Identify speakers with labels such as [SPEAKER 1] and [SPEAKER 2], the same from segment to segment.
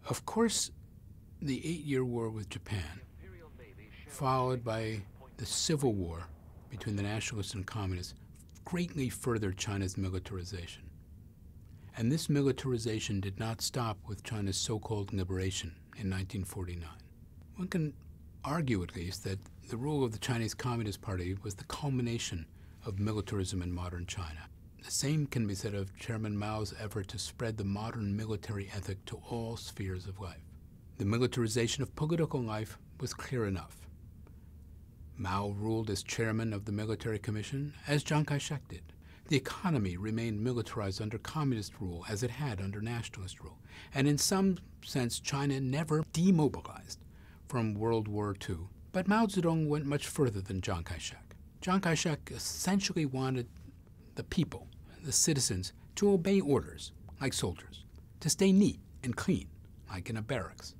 [SPEAKER 1] Of course, the 8-Year War with Japan, followed by the Civil War between the nationalists and communists, greatly furthered China's militarization. And this militarization did not stop with China's so-called liberation in 1949. One can argue, at least, that the rule of the Chinese Communist Party was the culmination of militarism in modern China. The same can be said of Chairman Mao's effort to spread the modern military ethic to all spheres of life. The militarization of political life was clear enough. Mao ruled as chairman of the Military Commission, as Chiang Kai-shek did. The economy remained militarized under communist rule as it had under nationalist rule. And in some sense, China never demobilized from World War II. But Mao Zedong went much further than Chiang Kai-shek. Chiang Kai-shek essentially wanted the people, the citizens, to obey orders, like soldiers, to stay neat and clean, like in a barracks.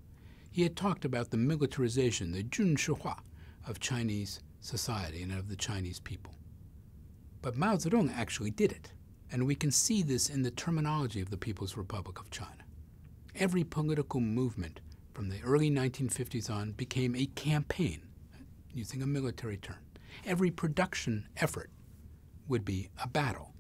[SPEAKER 1] He had talked about the militarization, the Junshihua, of Chinese society and of the Chinese people. But Mao Zedong actually did it, and we can see this in the terminology of the People's Republic of China. Every political movement from the early 1950s on became a campaign, using a military term. Every production effort would be a battle.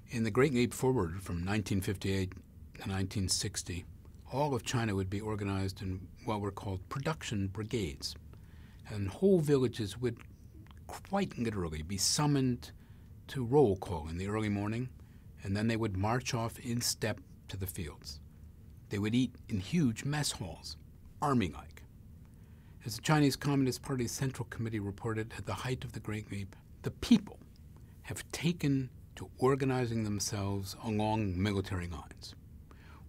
[SPEAKER 1] In the Great Leap Forward from 1958 to 1960, all of China would be organized in what were called production brigades, and whole villages would quite literally be summoned to roll call in the early morning, and then they would march off in step to the fields. They would eat in huge mess halls, army-like. As the Chinese Communist Party's Central Committee reported at the height of the Great Leap, the people have taken to organizing themselves along military lines,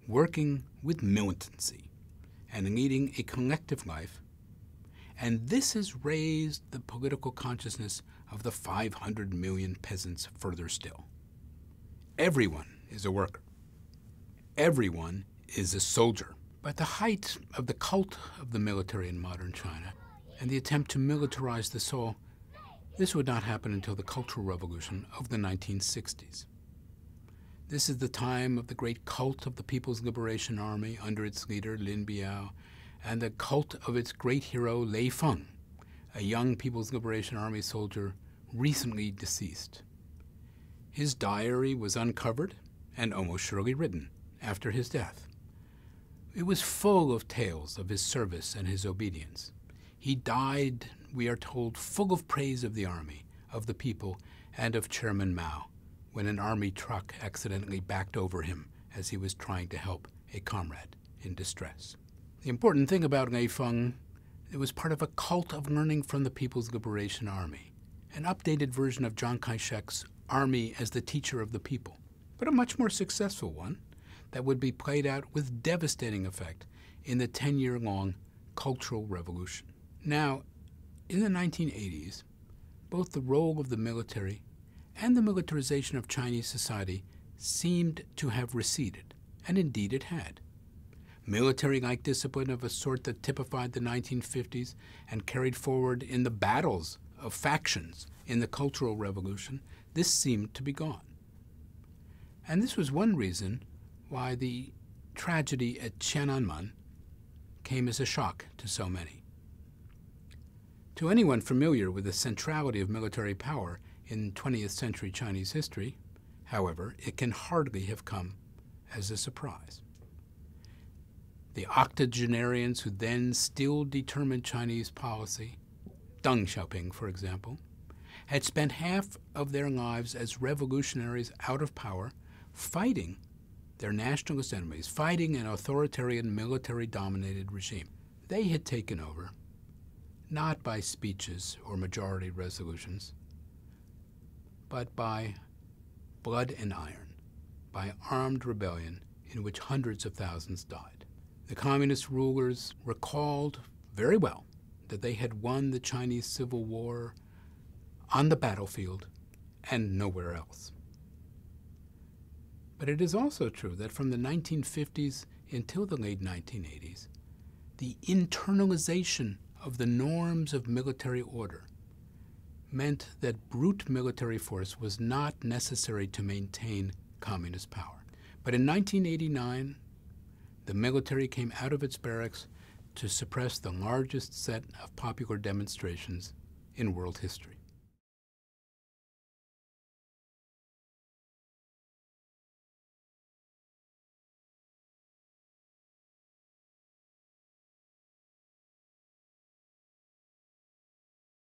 [SPEAKER 1] working with militancy, and leading a collective life. And this has raised the political consciousness of the 500 million peasants further still. Everyone is a worker. Everyone is a soldier. But the height of the cult of the military in modern China and the attempt to militarize the soul, this would not happen until the Cultural Revolution of the 1960s. This is the time of the great cult of the People's Liberation Army under its leader, Lin Biao, and the cult of its great hero, Lei Feng, a young People's Liberation Army soldier recently deceased. His diary was uncovered and almost surely written after his death. It was full of tales of his service and his obedience. He died, we are told, full of praise of the army, of the people, and of Chairman Mao, when an army truck accidentally backed over him as he was trying to help a comrade in distress. The important thing about Lei Feng, it was part of a cult of learning from the People's Liberation Army, an updated version of Chiang Kai-shek's army as the teacher of the people, but a much more successful one that would be played out with devastating effect in the 10-year-long Cultural Revolution. Now, in the 1980s, both the role of the military and the militarization of Chinese society seemed to have receded, and indeed it had. Military-like discipline of a sort that typified the 1950s and carried forward in the battles of factions in the Cultural Revolution, this seemed to be gone. And this was one reason why the tragedy at Tiananmen came as a shock to so many. To anyone familiar with the centrality of military power in 20th century Chinese history, however, it can hardly have come as a surprise. The octogenarians who then still determined Chinese policy, Deng Xiaoping, for example, had spent half of their lives as revolutionaries out of power, fighting their nationalist enemies, fighting an authoritarian military-dominated regime. They had taken over, not by speeches or majority resolutions, but by blood and iron, by armed rebellion in which hundreds of thousands died. The communist rulers recalled very well that they had won the Chinese Civil War on the battlefield and nowhere else. But it is also true that from the 1950s until the late 1980s, the internalization of the norms of military order meant that brute military force was not necessary to maintain communist power. But in 1989, the military came out of its barracks to suppress the largest set of popular demonstrations in world history.